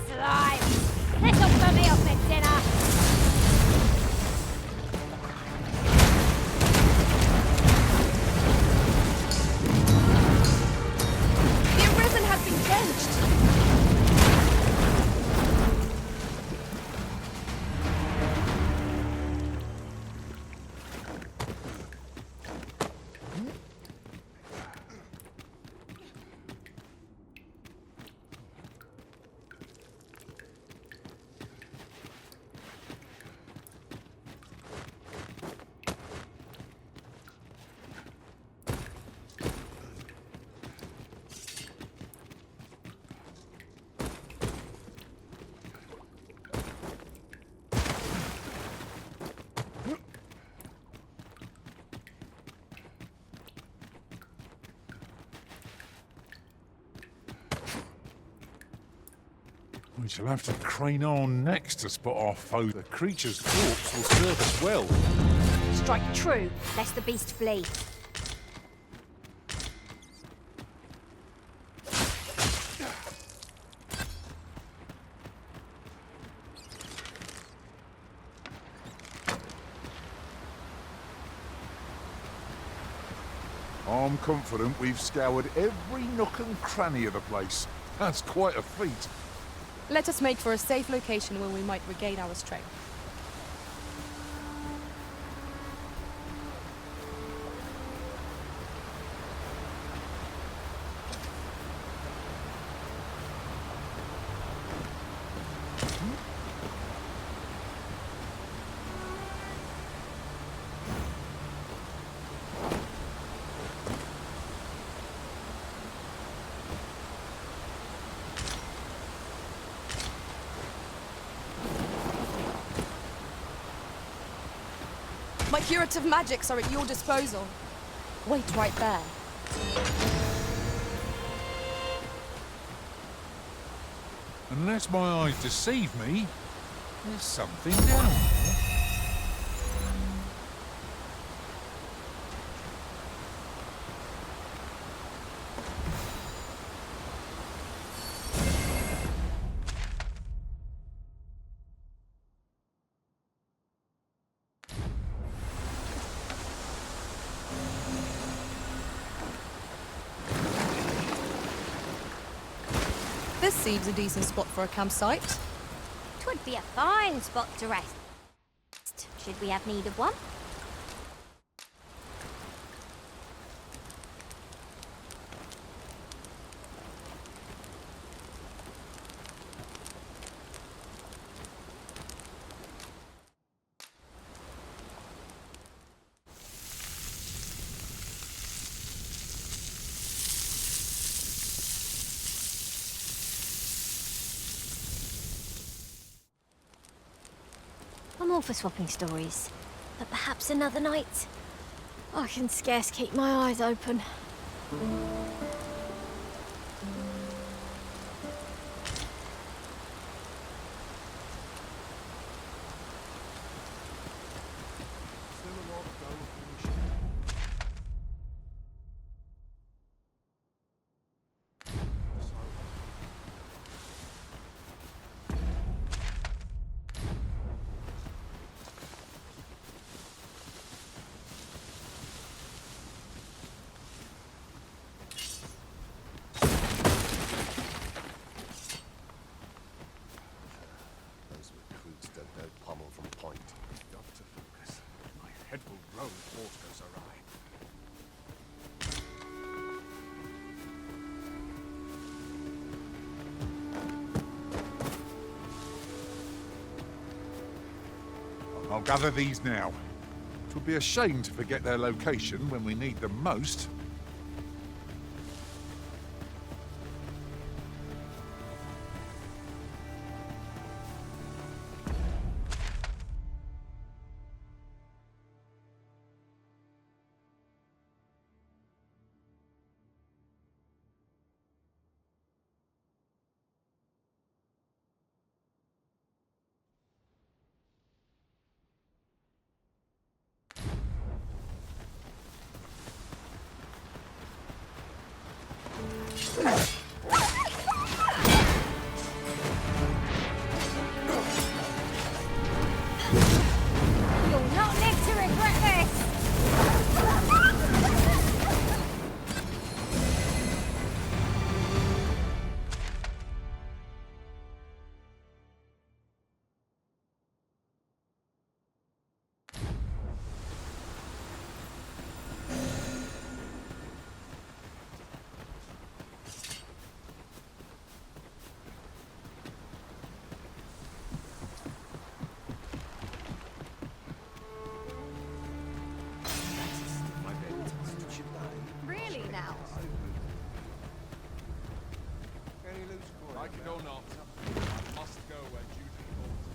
Slime! This'll put me off at dinner! The arisen has been drenched! We shall have to crane on next to spot our foe. The creature's corpse will serve us well. Strike true, lest the beast flee. I'm confident we've scoured every nook and cranny of the place. That's quite a feat. Let us make for a safe location where we might regain our strength. My curative magics are at your disposal. Wait right there. Unless my eyes deceive me, there's something down there. This seems a decent spot for a campsite. 'Twould be a fine spot to rest. Should we have need of one? I'm all for swapping stories, but perhaps another night? I can scarce keep my eyes open. Head will roll if water goes awry. I'll gather these now. It would be a shame to forget their location when we need them most. You'll not live to regret this! Really now? Like it or not, I must go where duty calls.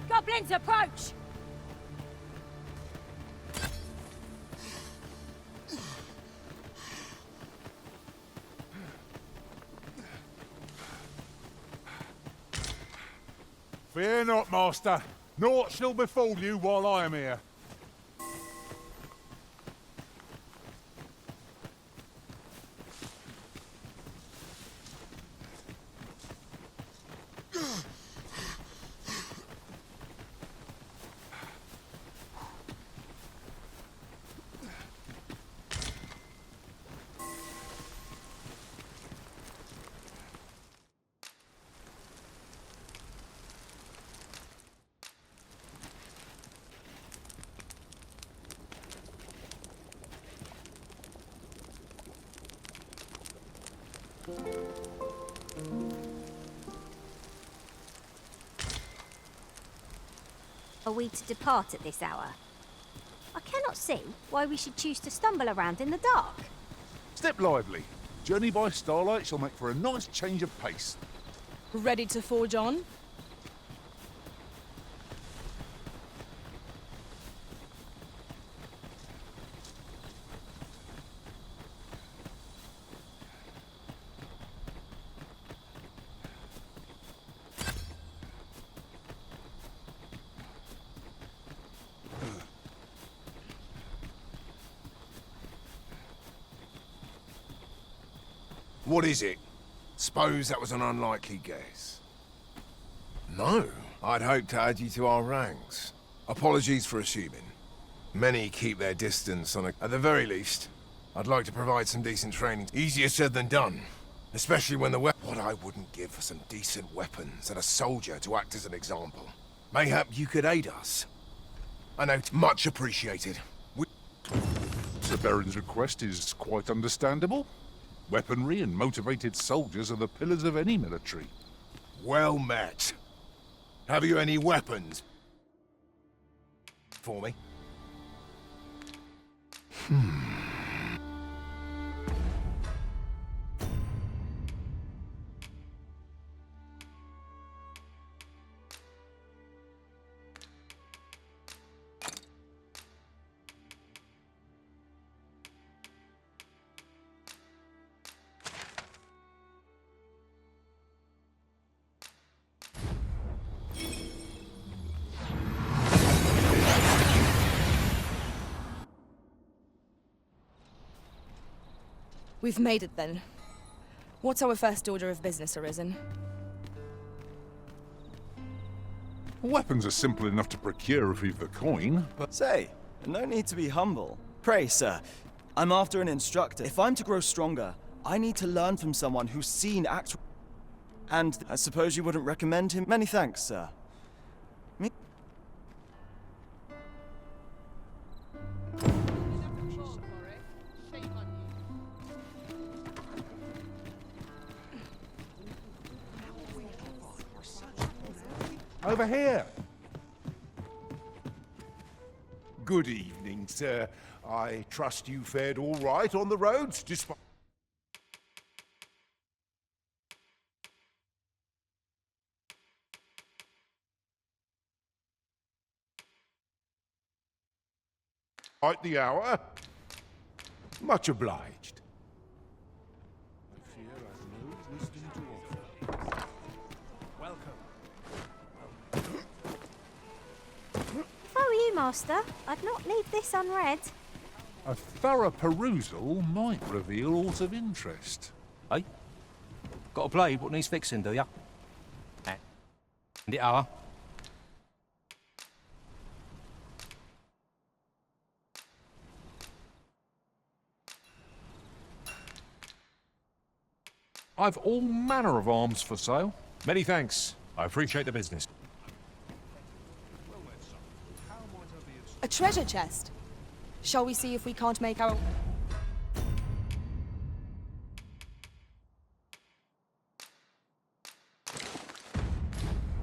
Goblins approach! Fear not, master. Naught shall befall you while I am here. Are we to depart at this hour? I cannot see why we should choose to stumble around in the dark. Step lively. Journey by starlight shall make for a nice change of pace. Ready to forge on? What is it? Suppose that was an unlikely guess. No, I'd hoped to add you to our ranks. Apologies for assuming. Many keep their distance At the very least, I'd like to provide some decent training. Easier said than done. Especially when What I wouldn't give for some decent weapons and a soldier to act as an example. Mayhap you could aid us. I know, much appreciated. The Baron's request is quite understandable. Weaponry and motivated soldiers are the pillars of any military. Well met. Have you any weapons for me? We've made it then. What's our first order of business, Arisen? Weapons are simple enough to procure if you've the coin, but Say, no need to be humble. Pray, sir, I'm after an instructor. If I'm to grow stronger, I need to learn from someone who's seen actual... And I suppose you wouldn't recommend him? Many thanks, sir. over here. Good evening, sir. I trust you fared all right on the roads, despite... Right the hour. Much obliged. I fear I've no wisdom to offer. If I were you, Master, I'd not leave this unread. A thorough perusal might reveal aught of interest. Hey? Got a blade what needs fixing, do ya? And it are. I've all manner of arms for sale. Many thanks. I appreciate the business. A treasure chest. Shall we see if we can't make our...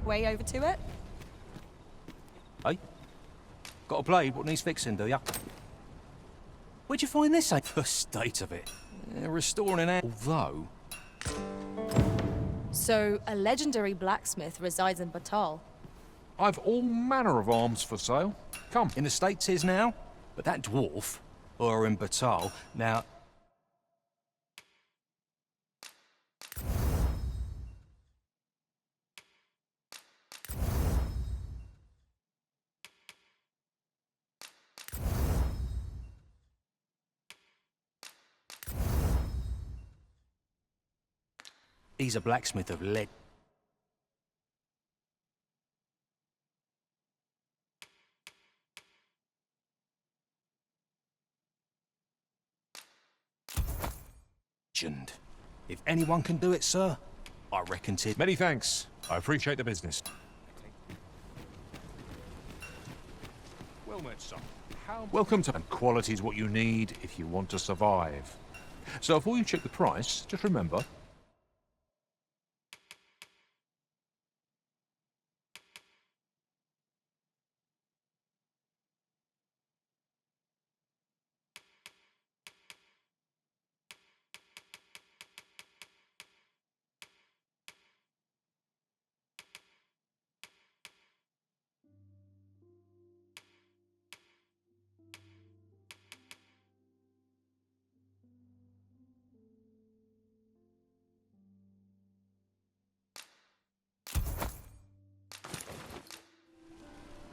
way over to it? Hey? Got a blade what needs fixing, do ya? Where'd you find this, eh? The state of it. Restoring an... Although... So, a legendary blacksmith resides in Batal. I've all manner of arms for sale. Come. In the States is now, but that dwarf, or in Batal, now... He's a blacksmith of lead. Legend. If anyone can do it, sir, I reckon 'tis... Many thanks. I appreciate the business. Well met, son. Welcome to... And quality's what you need if you want to survive. So before you check the price, just remember...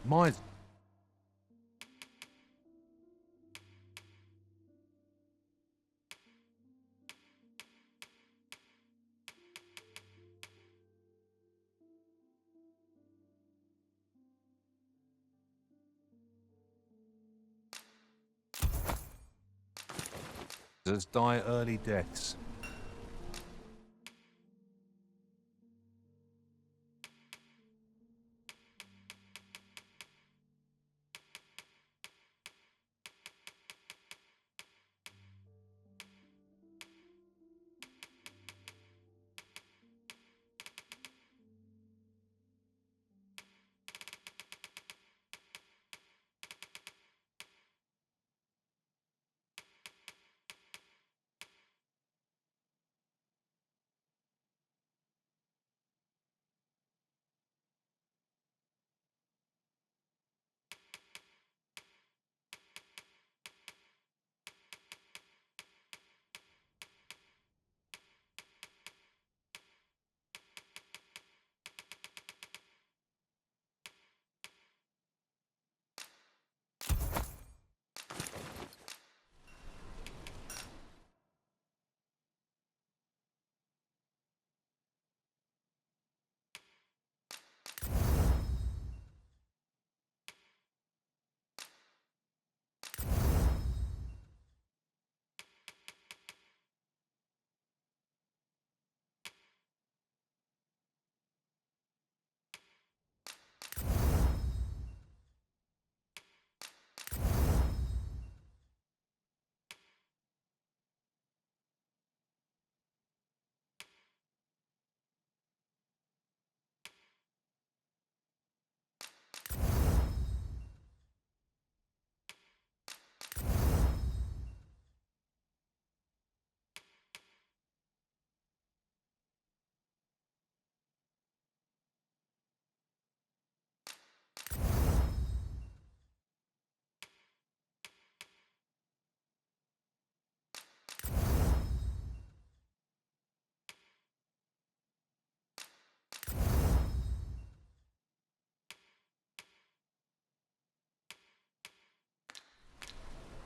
My... die early deaths.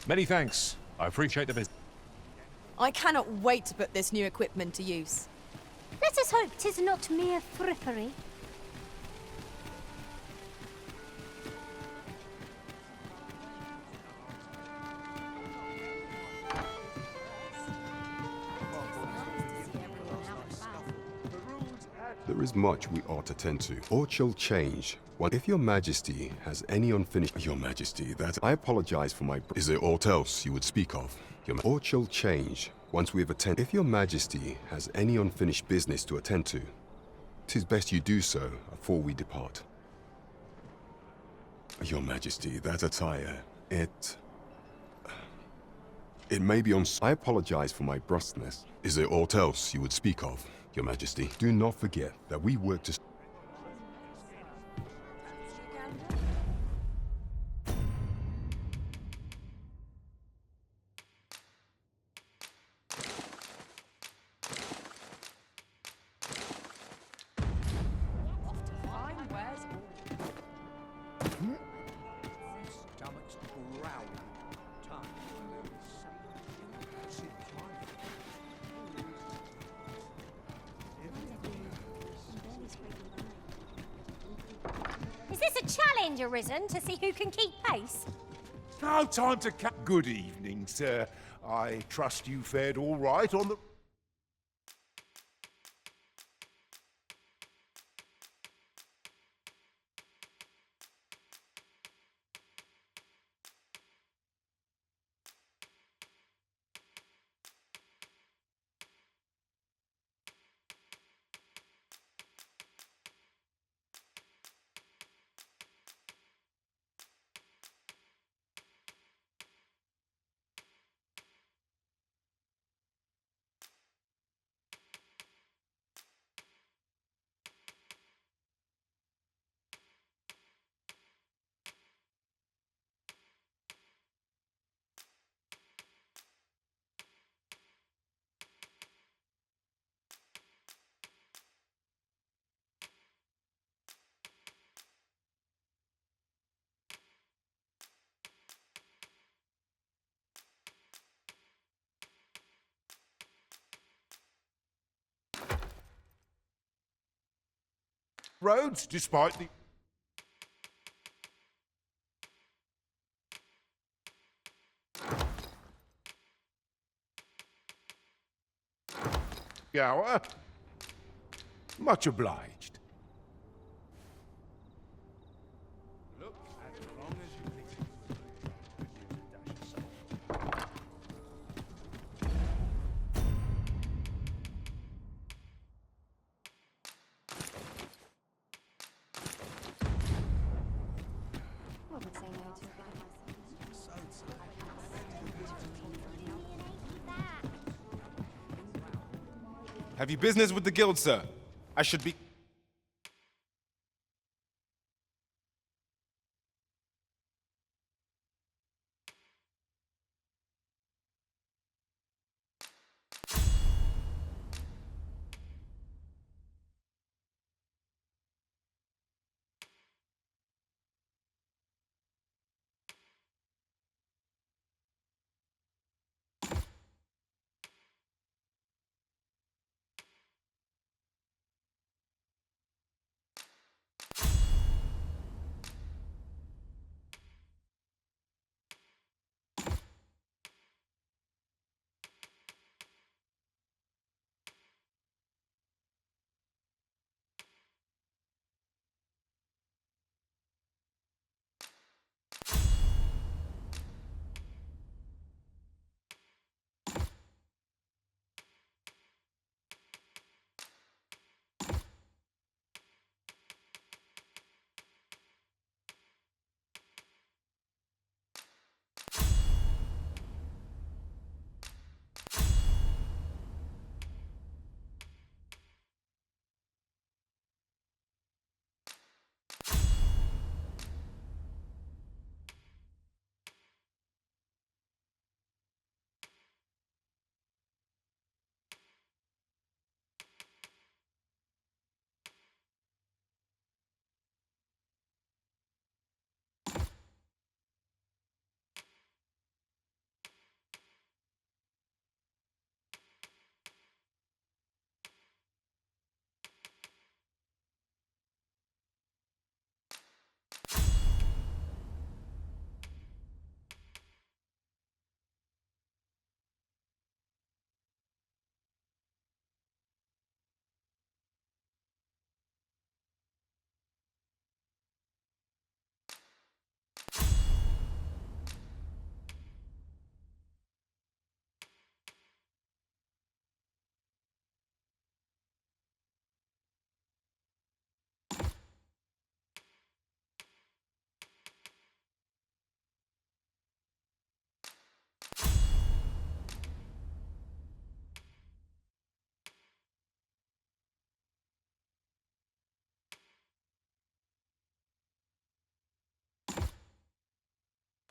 Many thanks. I appreciate the visit. I cannot wait to put this new equipment to use. Let us hope 'tis not mere frippery. There is much we ought to tend to, or shall change. If your majesty has any unfinished... Your majesty, that... I apologize for my... Is there aught else you would speak of? Or shall change, once we have attended... If your majesty has any unfinished business to attend to, 'tis best you do so before we depart. Your majesty, that attire, it may be on... I apologize for my brusqueness. Is there aught else you would speak of? Your Majesty, do not forget that we work to... Is this a challenge arisen to see who can keep pace? No time to Good evening, sir. I trust you fared all right on the... Roads, despite the... Hour. Much obliged. Look, as long as you Have you business with the guild, sir? I should be...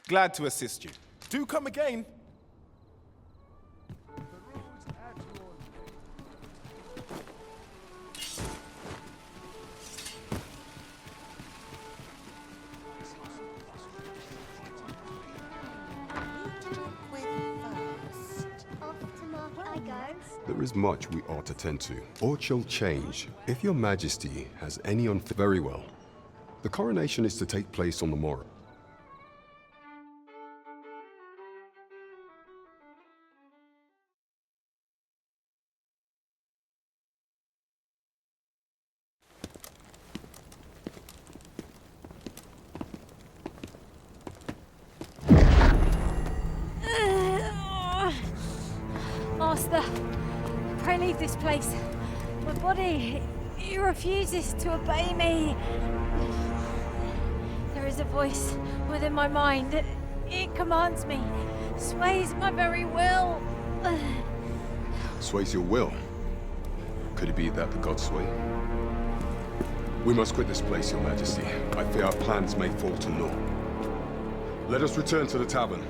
Glad to assist you. Do come again. There is much we ought to tend to, or shall change. If your majesty has any very well. The coronation is to take place on the morrow. Master, pray leave this place. My body, it refuses to obey me. There is a voice within my mind. It commands me, sways my very will. Sways your will? Could it be that the gods sway? We must quit this place, your majesty. I fear our plans may fall to naught. Let us return to the tavern.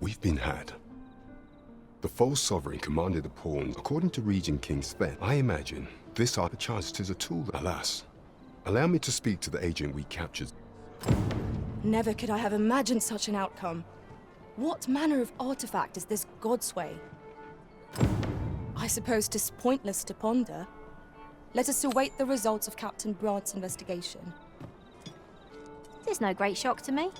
We've been had. The false sovereign commanded the pawns according to Regent King Sven. I imagine this art perchance 'tis a tool. Alas. Allow me to speak to the agent we captured. Never could I have imagined such an outcome. What manner of artifact is this Godsway? I suppose 'tis pointless to ponder. Let us await the results of Captain Brandt's investigation. There's no great shock to me.